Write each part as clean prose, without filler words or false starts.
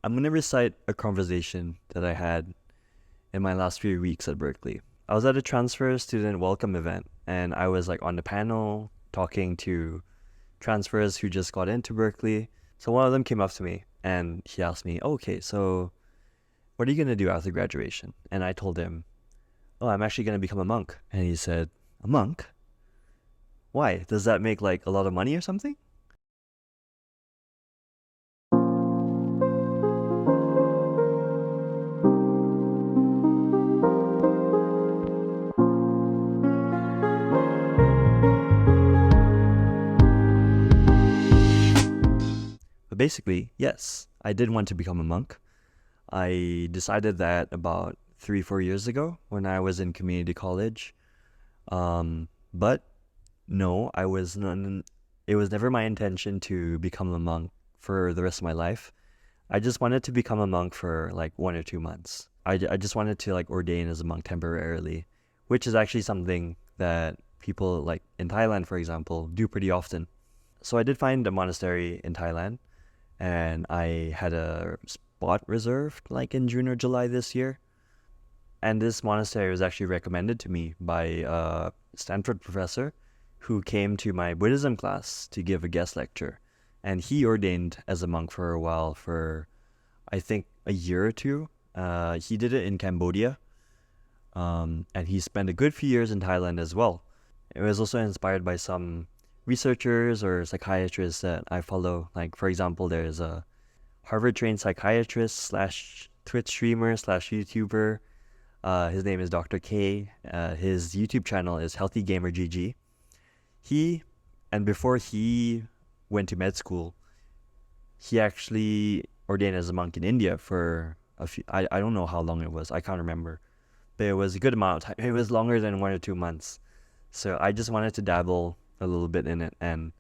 I'm going to recite a conversation that I had in my last few weeks at Berkeley. I was at a transfer student welcome event and I was like on the panel talking to transfers who just got into Berkeley. So one of them came up to me and he asked me, "Okay, so what are you going to do after graduation?" And I told him, "Oh, I'm actually going to become a monk." And he said, "A monk? Why? Does that make like a lot of money or something?" But basically, yes, I did want to become a monk. I decided that about 3, 4 years ago when I was in community college. But no, I was not. It was never my intention to become a monk for the rest of my life. I just wanted to become a monk for like 1 or 2 months. I just wanted to like ordain as a monk temporarily, which is actually something that people like in Thailand, for example, do pretty often. So I did find a monastery in Thailand and I had a spot reserved like in June or July this year. And this monastery was actually recommended to me by a Stanford professor who came to my Buddhism class to give a guest lecture. And he ordained as a monk for a while, for I think a year or two. He did it in Cambodia, and he spent a good few years in Thailand as well. It was also inspired by some researchers or psychiatrists that I follow. Like, for example, there's a Harvard trained psychiatrist slash Twitch streamer slash YouTuber. His name is Dr. K. His YouTube channel is Healthy Gamer GG. He, and before he went to med school, he actually ordained as a monk in India for a few, I don't know how long it was. I can't remember. But it was a good amount of time. It was longer than 1 or 2 months. So I just wanted to dabble a little bit in it. And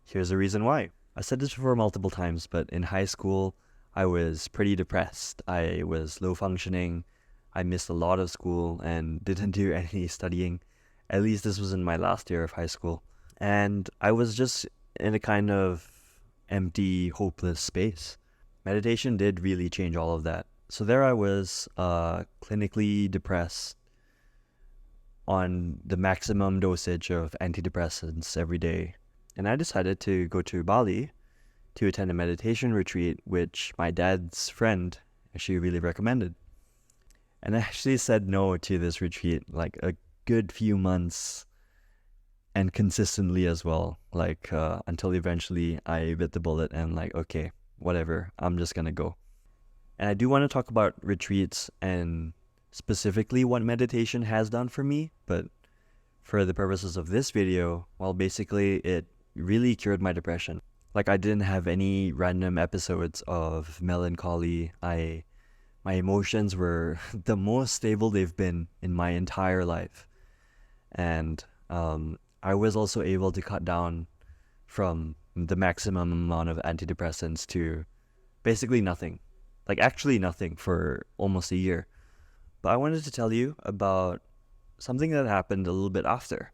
here's the reason why. I said this before multiple times, but in high school, I was pretty depressed. I was low functioning. I missed a lot of school and didn't do any studying. At least this was in my last year of high school. And I was just in a kind of empty, hopeless space. Meditation did really change all of that. So there I was, clinically depressed on the maximum dosage of antidepressants every day. And I decided to go to Bali to attend a meditation retreat, which my dad's friend actually really recommended. And I actually said no to this retreat like a good few months and consistently as well, like until eventually I bit the bullet and like, okay, whatever, I'm just gonna go. And I do want to talk about retreats and specifically what meditation has done for me, but for the purposes of this video, well, basically it really cured my depression. Like, I didn't have any random episodes of melancholy. My emotions were the most stable they've been in my entire life. And I was also able to cut down from the maximum amount of antidepressants to basically nothing. Like, actually nothing for almost a year. But I wanted to tell you about something that happened a little bit after.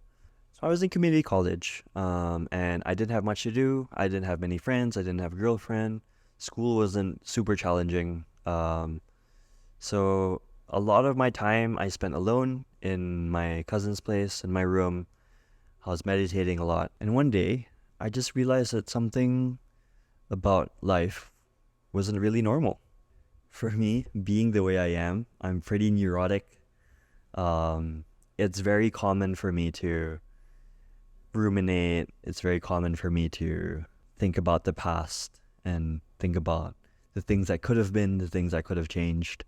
So I was in community college, and I didn't have much to do. I didn't have many friends. I didn't have a girlfriend. School wasn't super challenging. So a lot of my time I spent alone in my cousin's place in my room. I was meditating a lot. And one day, I just realized that something about life wasn't really normal. For me, being the way I am, I'm pretty neurotic. It's very common for me to ruminate. It's very common for me to think about the past and think about the things that could have been, the things I could have changed.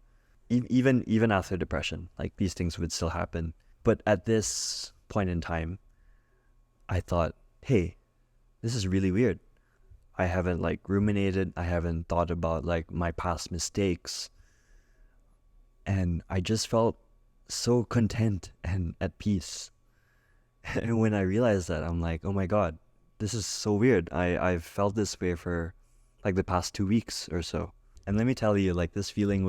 Even after depression, like these things would still happen. But at this point in time, I thought, hey, this is really weird. I haven't like ruminated. I haven't thought about like my past mistakes. And I just felt so content and at peace. And when I realized that, I'm like, oh my God, this is so weird. I've felt this way for like the past 2 weeks or so. And let me tell you, like this feeling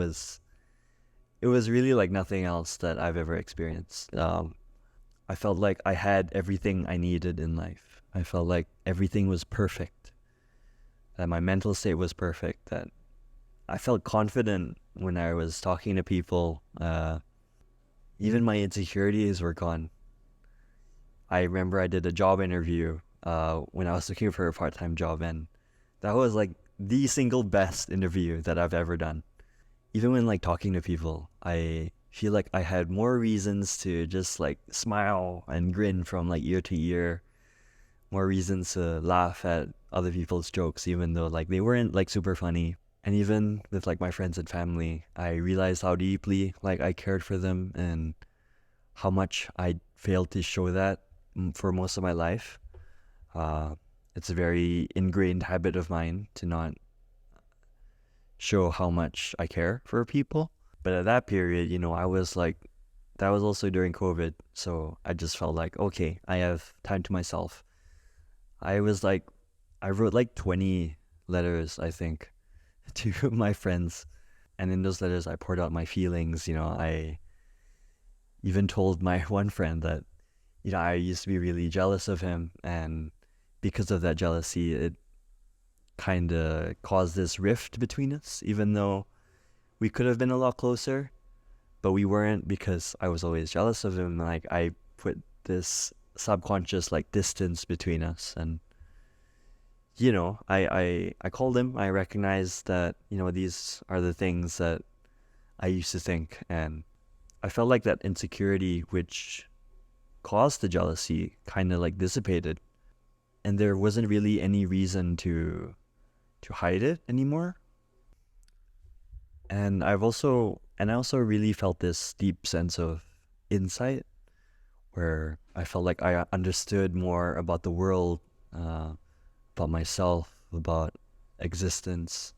it was really like nothing else that I've ever experienced. I felt like I had everything I needed in life. I felt like everything was perfect, that my mental state was perfect, that I felt confident when I was talking to people. Even my insecurities were gone. I remember I did a job interview when I was looking for a part-time job, and that was like the single best interview that I've ever done. Even when like talking to people, I feel like I had more reasons to just like smile and grin from like ear to ear, more reasons to laugh at other people's jokes, even though like they weren't like super funny. And even with like my friends and family, I realized how deeply like I cared for them and how much I failed to show that for most of my life. Uh, it's a very ingrained habit of mine to not show how much I care for people. But at that period, I was like, that was also during COVID. So I just felt like, okay, I have time to myself. I was like, I wrote like 20 letters, I think, to my friends. And in those letters, I poured out my feelings. I even told my one friend that, I used to be really jealous of him. And because of that jealousy, it kind of caused this rift between us, even though we could have been a lot closer, but we weren't because I was always jealous of him. Like I put this subconscious like distance between us, and I called him. I recognized that these are the things that I used to think, and I felt like that insecurity which caused the jealousy kind of like dissipated, and there wasn't really any reason to hide it anymore. And I also really felt this deep sense of insight where I felt like I understood more about the world, about myself, about existence.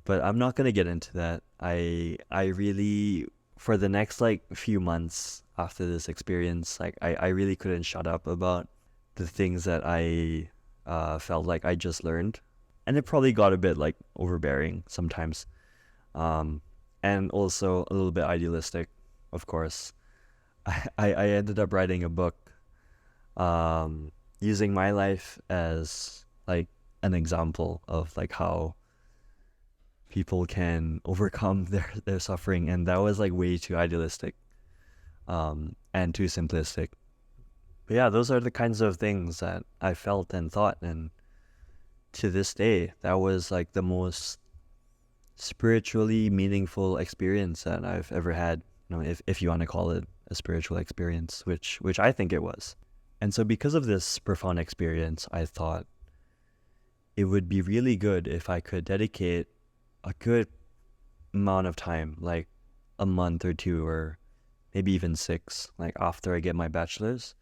But I'm not gonna get into that. I really, for the next like few months after this experience, like I really couldn't shut up about the things that I felt like I just learned. And it probably got a bit like overbearing sometimes. Um, and also a little bit idealistic, of course. I ended up writing a book, using my life as like an example of like how people can overcome their suffering, and that was like way too idealistic, and too simplistic. But yeah, those are the kinds of things that I felt and thought, and to this day, that was like the most spiritually meaningful experience that I've ever had. If you want to call it a spiritual experience, which I think it was. And so because of this profound experience, I thought it would be really good if I could dedicate a good amount of time, like a month or two, or maybe even 6, like after I get my bachelor's,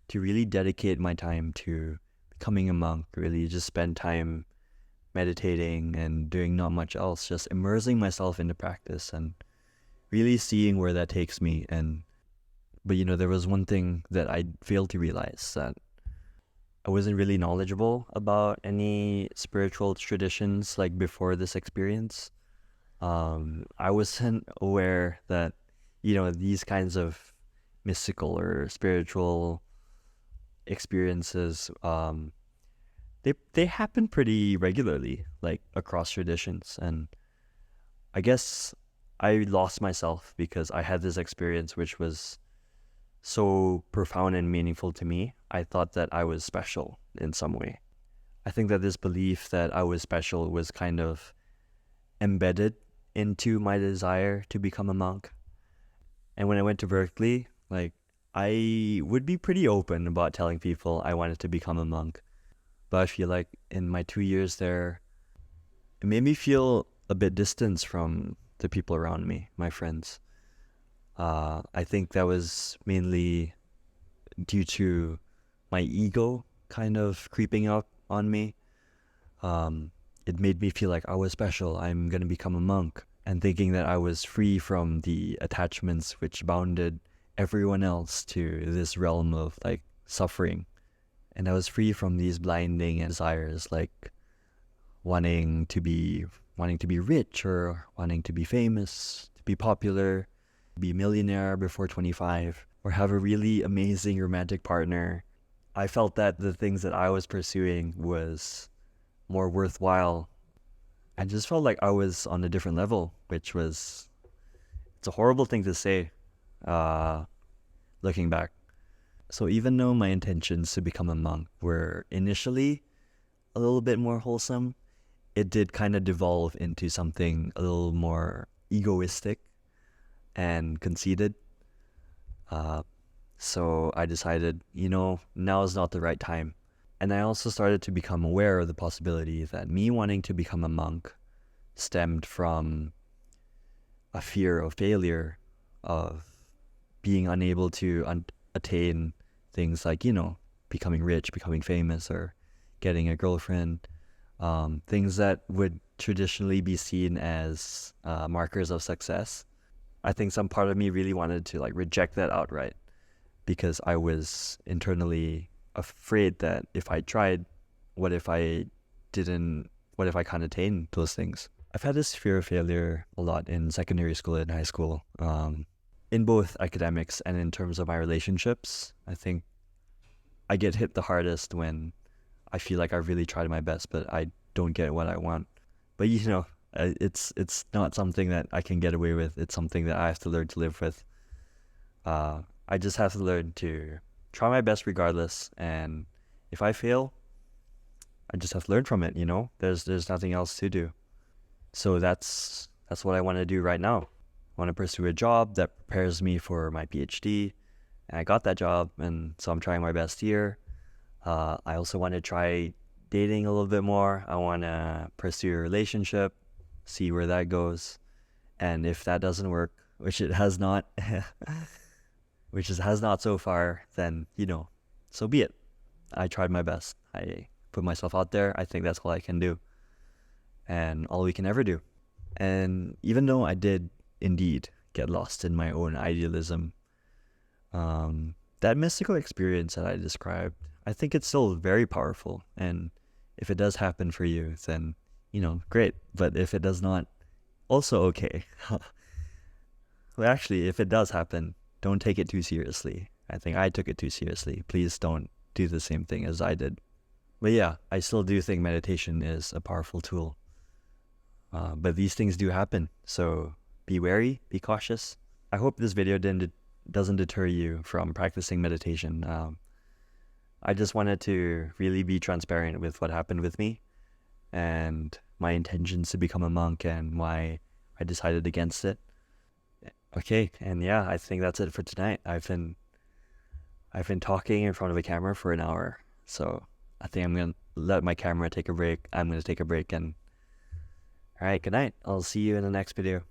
to really dedicate my time to becoming a monk, really just spend time meditating and doing not much else, just immersing myself into practice and really seeing where that takes me. But there was one thing that I failed to realize, that I wasn't really knowledgeable about any spiritual traditions like before this experience. I wasn't aware that these kinds of mystical or spiritual experiences, they happen pretty regularly, like across traditions. And I guess I lost myself because I had this experience which was so profound and meaningful to me. I thought that I was special in some way. I think that this belief that I was special was kind of embedded into my desire to become a monk. And when I went to Berkeley, like I would be pretty open about telling people I wanted to become a monk. But I feel like in my 2 years there, it made me feel a bit distanced from the people around me, my friends. I think that was mainly due to my ego kind of creeping up on me. It made me feel like I was special. I'm going to become a monk, and thinking that I was free from the attachments which bounded everyone else to this realm of like suffering. And I was free from these blinding desires, like wanting to be rich, or wanting to be famous, to be popular, be a millionaire before 25, or have a really amazing romantic partner. I felt that the things that I was pursuing was more worthwhile I just felt like I was on a different level, which was, it's a horrible thing to say, uh, looking back. So even though my intentions to become a monk were initially a little bit more wholesome, it did kind of devolve into something a little more egoistic and conceited. Uh, so I decided, now is not the right time. And I also started to become aware of the possibility that me wanting to become a monk stemmed from a fear of failure, of being unable to attain things like, becoming rich, becoming famous, or getting a girlfriend, things that would traditionally be seen as markers of success. I think some part of me really wanted to like reject that outright because I was internally afraid that if I tried, what if I can't attain those things? I've had this fear of failure a lot in secondary school and high school, in both academics and in terms of my relationships. I think I get hit the hardest when I feel like I've really tried my best, but I don't get what I want. But it's not something that I can get away with. It's something that I have to learn to live with. I just have to learn to try my best regardless, and if I fail, I just have to learn from it. There's nothing else to do. So that's what I want to do right now. I want to pursue a job that prepares me for my PhD, and I got that job, and so I'm trying my best here. I also want to try dating a little bit more. I want to pursue a relationship, see where that goes, and if that doesn't work, which it has not, has not so far, then so be it. I tried my best. I put myself out there. I think that's all I can do, and all we can ever do. And even though I did indeed get lost in my own idealism, that mystical experience that I described, I think it's still very powerful. And if it does happen for you, then, great. But if it does not, also okay. Well, actually, if it does happen, don't take it too seriously. I think I took it too seriously. Please don't do the same thing as I did. But yeah, I still do think meditation is a powerful tool. But these things do happen. So be wary, be cautious. I hope this video doesn't deter you from practicing meditation. I just wanted to really be transparent with what happened with me and my intentions to become a monk and why I decided against it. Okay, and yeah, I think that's it for tonight. I've been talking in front of a camera for an hour, so I think I'm gonna let my camera take a break. I'm gonna take a break, and all right, good night. I'll see you in the next video.